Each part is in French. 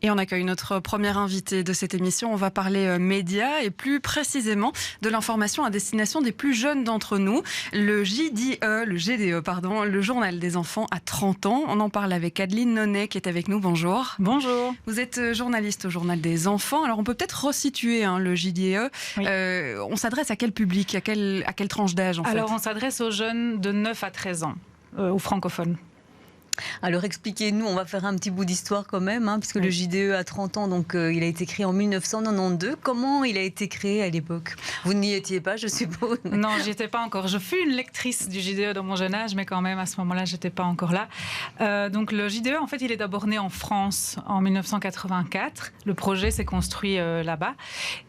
Et on accueille notre première invitée de cette émission. On va parler médias et plus précisément de l'information à destination des plus jeunes d'entre nous. Le GDE, le Journal des enfants à 30 ans. On en parle avec Adeline Nonnet qui est avec nous. Bonjour. Bonjour. Vous êtes journaliste au Journal des enfants. Alors on peut peut-être resituer le JDE. Oui. On s'adresse à quel public, à quelle tranche d'âge en fait? Alors on s'adresse aux jeunes de 9 à 13 ans, aux francophones. Alors expliquez-nous, on va faire un petit bout d'histoire quand même, puisque le JDE a 30 ans, donc il a été créé en 1992. Comment il a été créé à l'époque? Vous n'y étiez pas, je suppose? Non, j'y étais pas encore. Je fus une lectrice du JDE dans mon jeune âge, mais quand même à ce moment-là, j'étais pas encore là. Donc le JDE, en fait, il est d'abord né en France en 1984. Le projet s'est construit là-bas.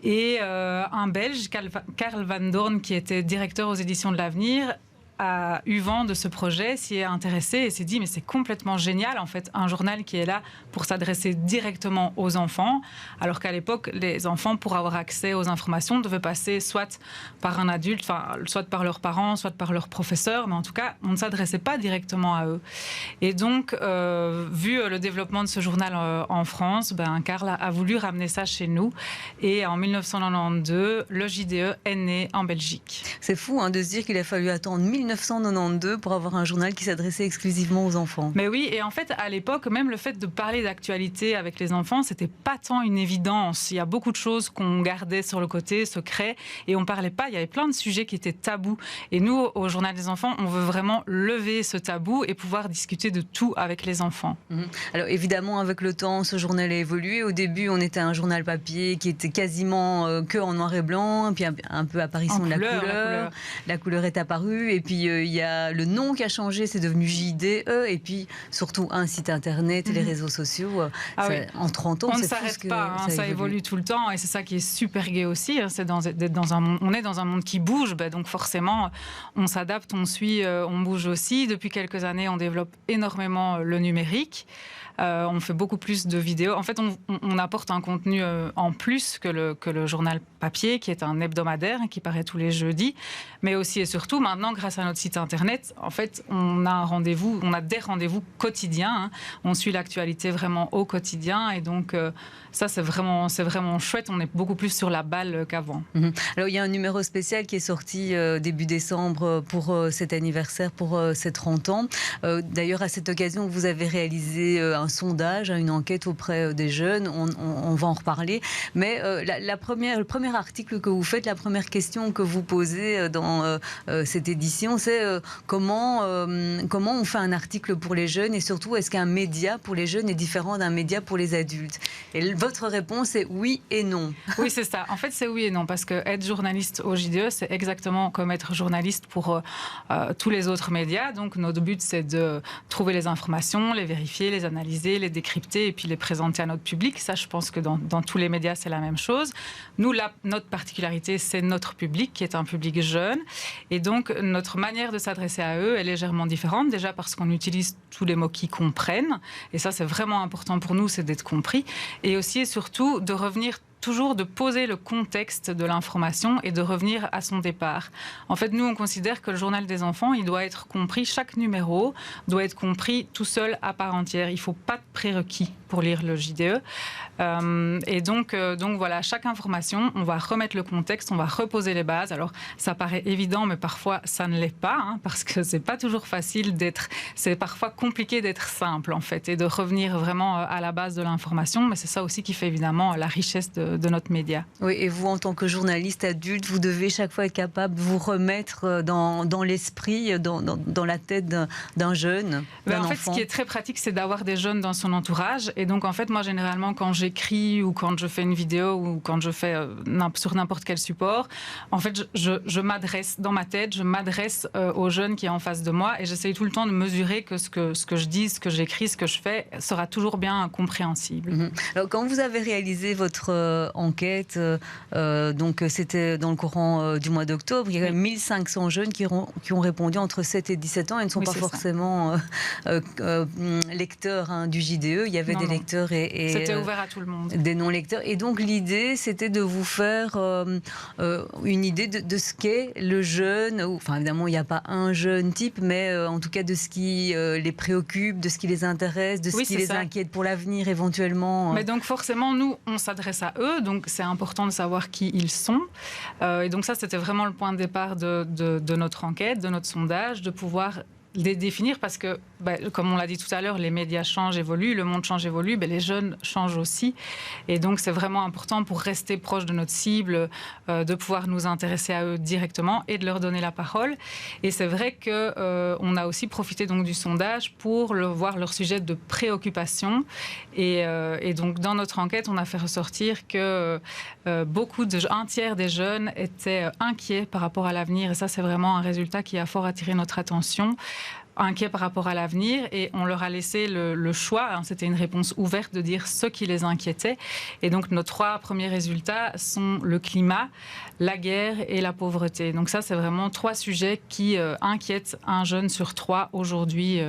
Et un Belge, Karl Van Doorn, qui était directeur aux éditions de l'Avenir, a eu vent de ce projet, s'y est intéressé et s'est dit mais c'est complètement génial en fait, un journal qui est là pour s'adresser directement aux enfants, alors qu'à l'époque les enfants, pour avoir accès aux informations, devaient passer soit par un adulte, soit par leurs parents, soit par leurs professeurs, mais en tout cas on ne s'adressait pas directement à eux. Et donc vu le développement de ce journal en France, Karl a voulu ramener ça chez nous et en 1992 le JDE est né en Belgique. C'est fou de se dire qu'il a fallu attendre 1992 pour avoir un journal qui s'adressait exclusivement aux enfants. Mais oui, et en fait, à l'époque, même le fait de parler d'actualité avec les enfants, c'était pas tant une évidence. Il y a beaucoup de choses qu'on gardait sur le côté, secret, et on parlait pas. Il y avait plein de sujets qui étaient tabous. Et nous, au Journal des enfants, on veut vraiment lever ce tabou et pouvoir discuter de tout avec les enfants. Alors évidemment, avec le temps, ce journal a évolué. Au début, on était un journal papier qui était quasiment que en noir et blanc, puis un peu apparition de la couleur. La couleur est apparue, et puis il y a le nom qui a changé, c'est devenu JDE, et puis surtout un site internet et les réseaux sociaux. En 30 ans, on ne s'arrête pas, ça évolue tout le temps, et c'est ça qui est super gai aussi. On est dans un monde qui bouge, donc forcément on s'adapte, on suit, on bouge aussi. Depuis quelques années, on développe énormément le numérique. On fait beaucoup plus de vidéos. En fait, on apporte un contenu en plus que le journal papier, qui est un hebdomadaire qui paraît tous les jeudis. Mais aussi et surtout, maintenant, grâce à notre site internet, en fait, on a des rendez-vous quotidiens. On suit l'actualité vraiment au quotidien. Et donc, ça, c'est vraiment chouette. On est beaucoup plus sur la balle qu'avant. Alors, il y a un numéro spécial qui est sorti début décembre pour cet anniversaire, pour ces 30 ans. D'ailleurs, à cette occasion, vous avez réalisé un sondage, une enquête auprès des jeunes, on va en reparler, mais le premier article que vous faites, la première question que vous posez dans cette édition, c'est comment on fait un article pour les jeunes, et surtout, est-ce qu'un média pour les jeunes est différent d'un média pour les adultes? Et votre réponse est oui et non. Oui, c'est ça. En fait, c'est oui et non, parce que être journaliste au JDE, c'est exactement comme être journaliste pour tous les autres médias. Donc, notre but, c'est de trouver les informations, les vérifier, les analyser, les décrypter et puis les présenter à notre public. Ça, je pense que dans tous les médias, c'est la même chose. Nous, notre particularité, c'est notre public, qui est un public jeune. Et donc, notre manière de s'adresser à eux est légèrement différente. Déjà parce qu'on utilise tous les mots qu'ils comprennent. Et ça, c'est vraiment important pour nous, c'est d'être compris. Et aussi et surtout, de revenir toujours de poser le contexte de l'information et de revenir à son départ. En fait, nous, on considère que le journal des enfants, il doit être compris, chaque numéro doit être compris tout seul à part entière. Il ne faut pas de prérequis pour lire le JDE. Et donc voilà, chaque information, on va remettre le contexte, on va reposer les bases. Alors, ça paraît évident, mais parfois, ça ne l'est pas, parce que c'est pas toujours facile c'est parfois compliqué d'être simple, en fait, et de revenir vraiment à la base de l'information. Mais c'est ça aussi qui fait évidemment la richesse de notre média. Oui, et vous, en tant que journaliste adulte, vous devez chaque fois être capable de vous remettre dans l'esprit, dans la tête d'un jeune, d'un enfant. En fait, ce qui est très pratique, c'est d'avoir des jeunes dans son entourage. Et donc, en fait, moi, généralement, quand j'écris ou quand je fais une vidéo ou quand je fais sur n'importe quel support, en fait, je m'adresse dans ma tête, je m'adresse aux jeunes qui est en face de moi et j'essaye tout le temps de mesurer que ce que je dis, ce que j'écris, ce que je fais sera toujours bien compréhensible. Alors, quand vous avez réalisé votre enquête. Donc c'était dans le courant du mois d'octobre. Il y a quand même 1500 jeunes qui ont répondu entre 7 et 17 ans. Ils ne sont pas forcément lecteurs du JDE. Il y avait des lecteurs et c'était ouvert à tout le monde. Des non-lecteurs. Et donc l'idée, c'était de vous faire une idée de ce qu'est le jeune. Enfin, évidemment, il n'y a pas un jeune type, mais en tout cas de ce qui les préoccupe, de ce qui les intéresse, de ce qui les inquiète pour l'avenir éventuellement. Mais donc forcément, nous, on s'adresse à eux, donc c'est important de savoir qui ils sont. Et donc ça, c'était vraiment le point de départ de notre enquête, de notre sondage, de pouvoir les définir parce que, comme on l'a dit tout à l'heure, les médias changent, évoluent, le monde change, évolue, les jeunes changent aussi. Et donc, c'est vraiment important pour rester proche de notre cible, de pouvoir nous intéresser à eux directement et de leur donner la parole. Et c'est vrai qu'on a aussi profité donc, du sondage pour voir leur sujet de préoccupation. Et donc, dans notre enquête, on a fait ressortir que un tiers des jeunes étaient inquiets par rapport à l'avenir. Et ça, c'est vraiment un résultat qui a fort attiré notre attention. Inquiets par rapport à l'avenir et on leur a laissé le choix, c'était une réponse ouverte de dire ce qui les inquiétait. Et donc nos 3 premiers résultats sont le climat, la guerre et la pauvreté. Donc ça, c'est vraiment 3 sujets qui inquiètent un jeune sur 3 aujourd'hui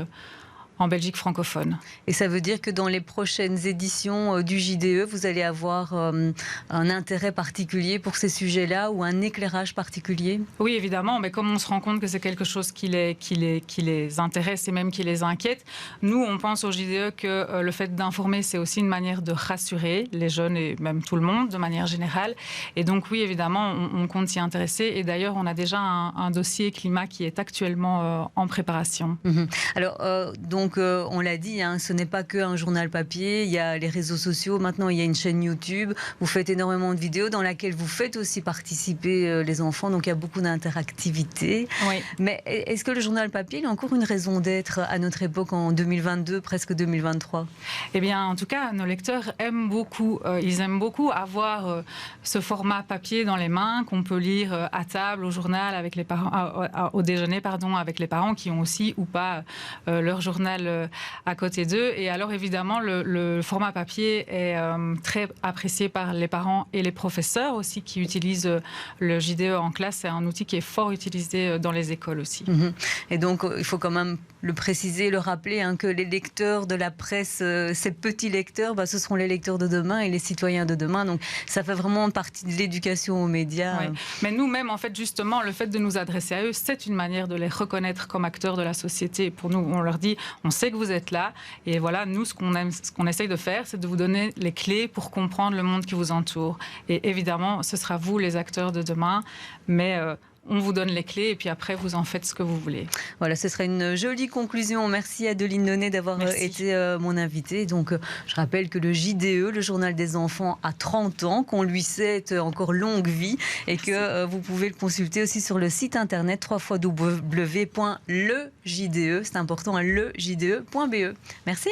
en Belgique francophone. Et ça veut dire que dans les prochaines éditions du JDE, vous allez avoir un intérêt particulier pour ces sujets-là ou un éclairage particulier? Oui, évidemment, mais comme on se rend compte que c'est quelque chose qui les intéresse et même qui les inquiète, nous, on pense au JDE que le fait d'informer, c'est aussi une manière de rassurer les jeunes et même tout le monde de manière générale. Et donc oui, évidemment, on compte s'y intéresser. Et d'ailleurs, on a déjà un dossier climat qui est actuellement en préparation. Alors, donc, on l'a dit, ce n'est pas qu'un journal papier, il y a les réseaux sociaux, maintenant il y a une chaîne YouTube, vous faites énormément de vidéos dans laquelle vous faites aussi participer les enfants, donc il y a beaucoup d'interactivité. Oui. Mais est-ce que le journal papier il a encore une raison d'être à notre époque en 2022, presque 2023? Eh bien, en tout cas, nos lecteurs aiment beaucoup, ils aiment beaucoup avoir ce format papier dans les mains qu'on peut lire à table, au journal, avec les parents, au déjeuner, avec les parents qui ont aussi ou pas leur journal à côté d'eux. Et alors, évidemment, le format papier est très apprécié par les parents et les professeurs aussi qui utilisent le JDE en classe. C'est un outil qui est fort utilisé dans les écoles aussi. Et donc, il faut quand même le préciser, le rappeler, que les lecteurs de la presse, ces petits lecteurs, ce seront les lecteurs de demain et les citoyens de demain. Donc, ça fait vraiment partie de l'éducation aux médias. Oui. Mais nous-mêmes, en fait, justement, le fait de nous adresser à eux, c'est une manière de les reconnaître comme acteurs de la société. Pour nous, on leur dit, on sait que vous êtes là. Et voilà, nous, ce qu'on essaye de faire, c'est de vous donner les clés pour comprendre le monde qui vous entoure. Et évidemment, ce sera vous, les acteurs de demain. Mais on vous donne les clés et puis après, vous en faites ce que vous voulez. Voilà, ce serait une jolie conclusion. Merci Adeline Nonnet d'avoir été mon invitée. Donc, je rappelle que le JDE, le Journal des enfants, a 30 ans, qu'on lui souhaite encore longue vie et que vous pouvez le consulter aussi sur le site internet www.lejde, c'est important, lejde.be. Merci.